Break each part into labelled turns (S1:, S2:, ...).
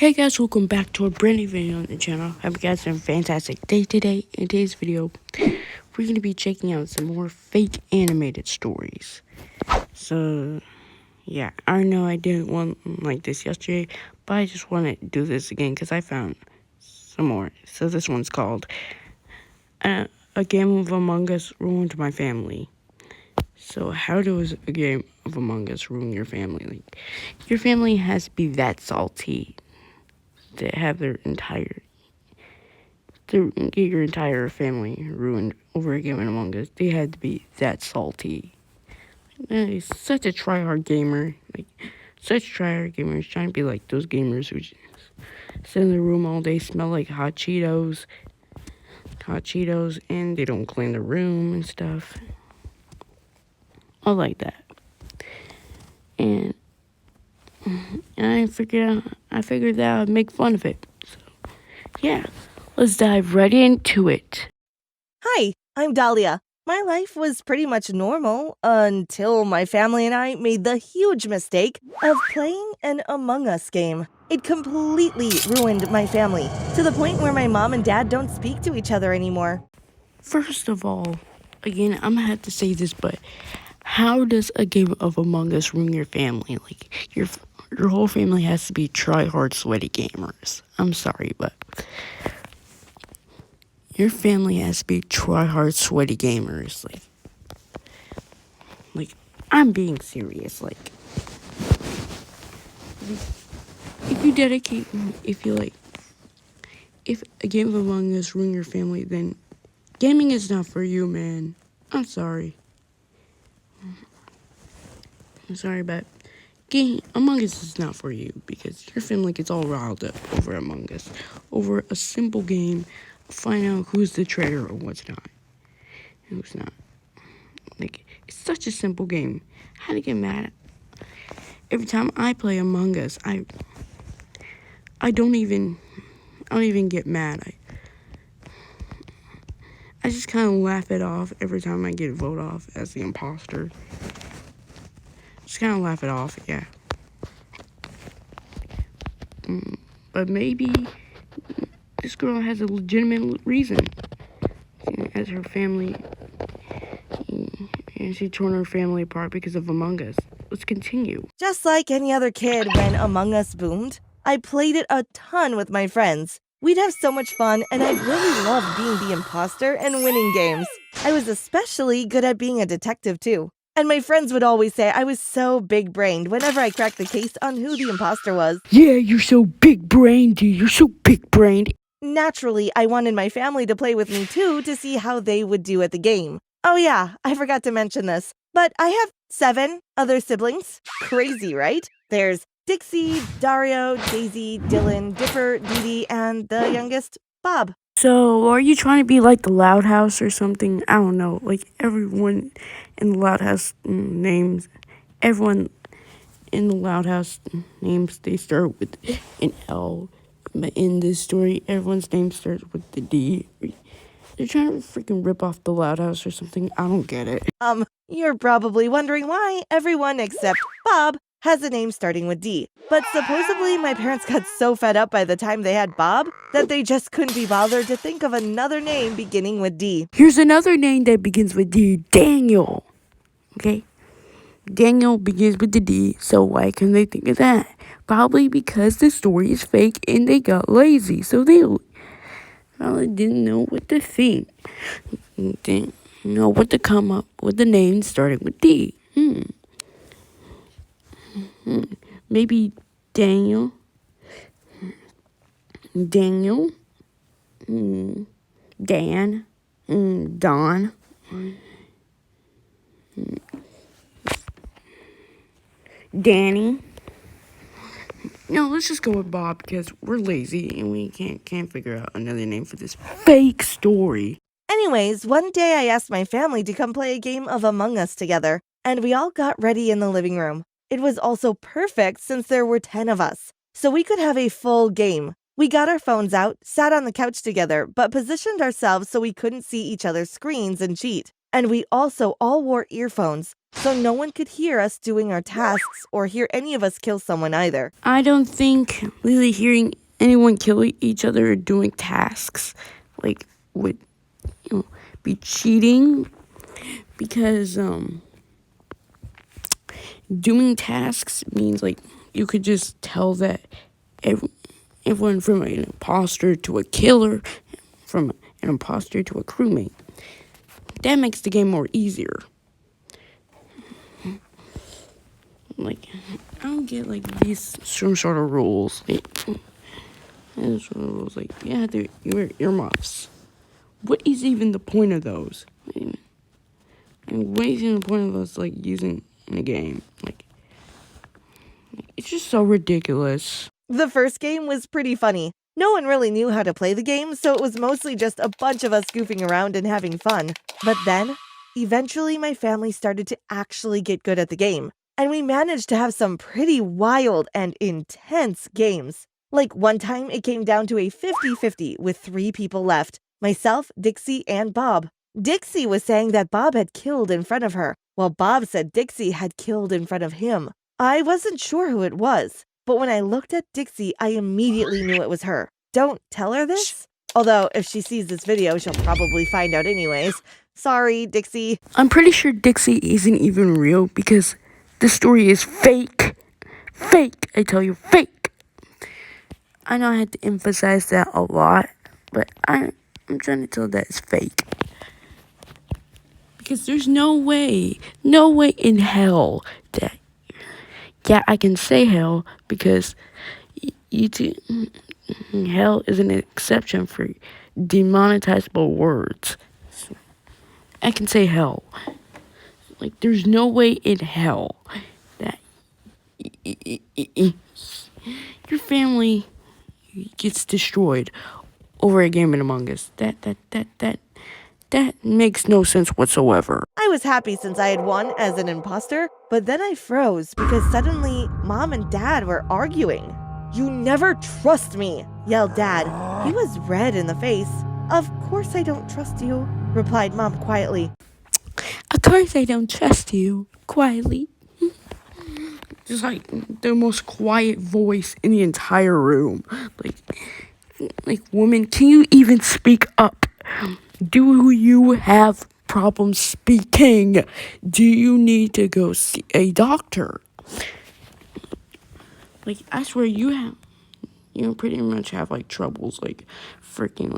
S1: Hey guys, welcome back to a brand new video on the channel. Hope you guys have a fantastic day today. In today's video, we're going to be checking out some more fake animated stories. So, yeah, I know I didn't want like this yesterday, but I just want to do this again because I found some more. So this one's called A Game of Among Us Ruined My Family. So how does a game of Among Us ruin your family? Like, your family has to be that salty to have to get your entire family ruined over a game in Among Us. They had to be that salty. He's such a tryhard gamer, such tryhard gamers trying to be like those gamers who just sit in the room all day, smell like hot Cheetos, and they don't clean the room and stuff. I like that, and I figured that I'd make fun of it. So, yeah, let's dive right into it.
S2: Hi, I'm Dahlia. My life was pretty much normal until my family and I made the huge mistake of playing an Among Us game. It completely ruined my family, to the point where my mom and dad don't speak to each other anymore.
S1: First of all, again, I'm gonna have to say this, but how does a game of Among Us ruin your family? Like, your whole family has to be try-hard, sweaty gamers. I'm sorry, but your family has to be try-hard, sweaty gamers. Like, I'm being serious. Like, if you dedicate, if a game of Among Us ruin your family, then gaming is not for you, man. I'm sorry. But Among Us is not for you because your family gets all riled up over Among Us, over a simple game. Find out who's the traitor or what's not, who's not. Like, it's such a simple game. How to get mad? Every time I play Among Us, I don't even get mad. I just kind of laugh it off every time I get voted off as the imposter. Just kind of laugh it off, yeah. But maybe this girl has a legitimate reason, as her family, and she torn her family apart because of Among Us. Let's continue.
S2: Just like any other kid when Among Us boomed, I played it a ton with my friends. We'd have so much fun, and I really loved being the imposter and winning games. I was especially good at being a detective, too. And my friends would always say I was so big-brained whenever I cracked the case on who the imposter was.
S1: Yeah, you're so big-brained, You're so big-brained.
S2: Naturally, I wanted my family to play with me, too, to see how they would do at the game. Oh yeah, I forgot to mention this, but I have 7 other siblings. Crazy, right? There's Dixie, Dario, Daisy, Dylan, Dipper, Dee Dee, and the youngest, Bob.
S1: So, are you trying to be like the Loud House or something? I don't know. Like, everyone in the Loud House names, everyone in the Loud House names, they start with an L. But in this story, everyone's name starts with the D. They're trying to freaking rip off the Loud House or something. I don't get it.
S2: You're probably wondering why everyone except Bob has a name starting with D. But supposedly my parents got so fed up by the time they had Bob that they just couldn't be bothered to think of another name beginning with D.
S1: Here's another name that begins with D. Daniel. Okay? Daniel begins with the D, so why couldn't they think of that? Probably because the story is fake and they got lazy, so they probably didn't know what to think. Didn't know what to come up with the name starting with D. Maybe Daniel. Dan. Don. Danny. No, let's just go with Bob because we're lazy and we can't figure out another name for this fake story.
S2: Anyways, one day I asked my family to come play a game of Among Us together, and we all got ready in the living room. It was also perfect since there were 10 of us, so we could have a full game. We got our phones out, sat on the couch together, but positioned ourselves so we couldn't see each other's screens and cheat. And we also all wore earphones, so no one could hear us doing our tasks or hear any of us kill someone either.
S1: I don't think really hearing anyone kill each other or doing tasks like would be cheating, because doing tasks means like you could just tell that everyone from an imposter to a killer, from an imposter to a crewmate. That makes the game more easier. Like, I don't get like these some sort of rules. Like you have to wear earmuffs. What is even the point of those? What is even the point of us like using in a game? Like, it's just so ridiculous.
S2: The first game was pretty funny. No one really knew how to play the game, so it was mostly just a bunch of us goofing around and having fun. But then, eventually my family started to actually get good at the game, and we managed to have some pretty wild and intense games. Like one time it came down to a 50-50 with 3 people left, myself, Dixie, and Bob. Dixie was saying that Bob had killed in front of her, while Bob said Dixie had killed in front of him. I wasn't sure who it was, but when I looked at Dixie, I immediately knew it was her. Don't tell her this. Although, if she sees this video, she'll probably find out anyways. Sorry, Dixie.
S1: I'm pretty sure Dixie isn't even real because this story is fake. Fake, I tell you, fake. I know I had to emphasize that a lot, but I'm trying to tell that it's fake. Because there's no way in hell that, yeah, I can say hell because hell is an exception for demonetizable words. So I can say hell. Like, there's no way in hell that your family gets destroyed over a game in Among Us. That makes no sense whatsoever.
S2: I was happy since I had won as an imposter, but then I froze because suddenly Mom and Dad were arguing. "You never trust me," yelled Dad. He was red in the face. "Of course I don't trust you," replied Mom quietly.
S1: Of course I don't trust you, quietly. Just like the most quiet voice in the entire room. Like, woman, can you even speak up? Do you have problems speaking? Do you need to go see a doctor? Like, I swear you pretty much have like troubles, like freaking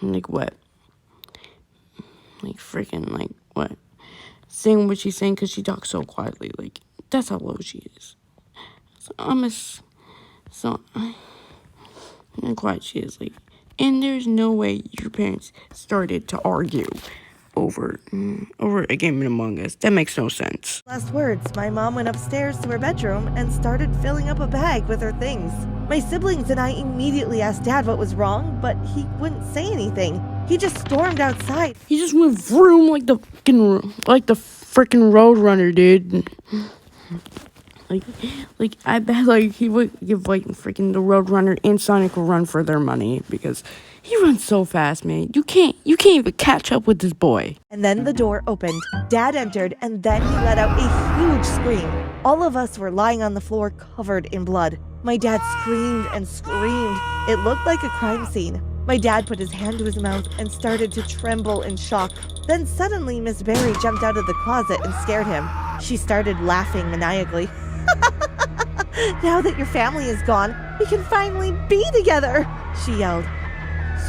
S1: like what? Like freaking like what? Saying what she's saying because she talks so quietly. Like, that's how low she is. So how quiet she is. Like, and there's no way your parents started to argue over a game in Among Us. That makes no sense.
S2: Last words, my mom went upstairs to her bedroom and started filling up a bag with her things. My siblings and I immediately asked Dad what was wrong, but he wouldn't say anything. He just stormed outside.
S1: He just went vroom like the freaking Roadrunner, dude. Like I bet like he would give like freaking the Roadrunner and Sonic a run for their money because he runs so fast, man. You can't even catch up with this boy.
S2: And then the door opened. Dad entered, and then he let out a huge scream. All of us were lying on the floor covered in blood. My dad screamed and screamed. It looked like a crime scene. My dad put his hand to his mouth and started to tremble in shock. Then suddenly Miss Barry jumped out of the closet and scared him. She started laughing maniacally. "Now that your family is gone, we can finally be together," she yelled.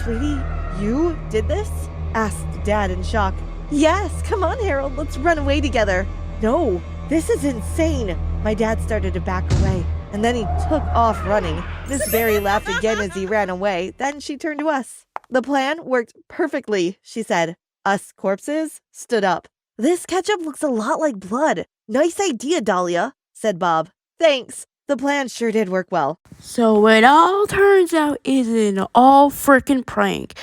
S2: "Sweetie, you did this?" asked Dad in shock. "Yes, come on, Harold, let's run away together." "No, this is insane." My dad started to back away, and then he took off running. Miss Barry laughed again as he ran away. Then she turned to us. "The plan worked perfectly," she said. Us corpses stood up. "This ketchup looks a lot like blood. Nice idea, Dahlia," said Bob. "Thanks. The plan sure did work well."
S1: So it all turns out is an all freaking prank.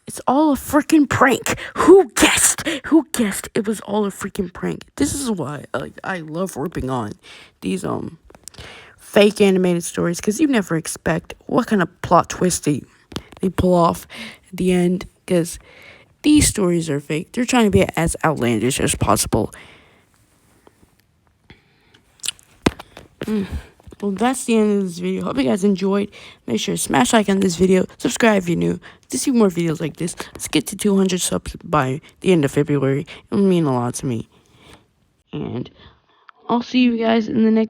S1: It's all a freaking prank. Who guessed? Who guessed it was all a freaking prank? This is why I love ripping on these fake animated stories, because you never expect what kind of plot twist they pull off at the end, because these stories are fake. They're trying to be as outlandish as possible. Well, that's the end of this video. Hope you guys enjoyed. Make sure to smash like on this video. Subscribe if you're new to see more videos like this. Let's get to 200 subs by the end of February. It will mean a lot to me. And I'll see you guys in the next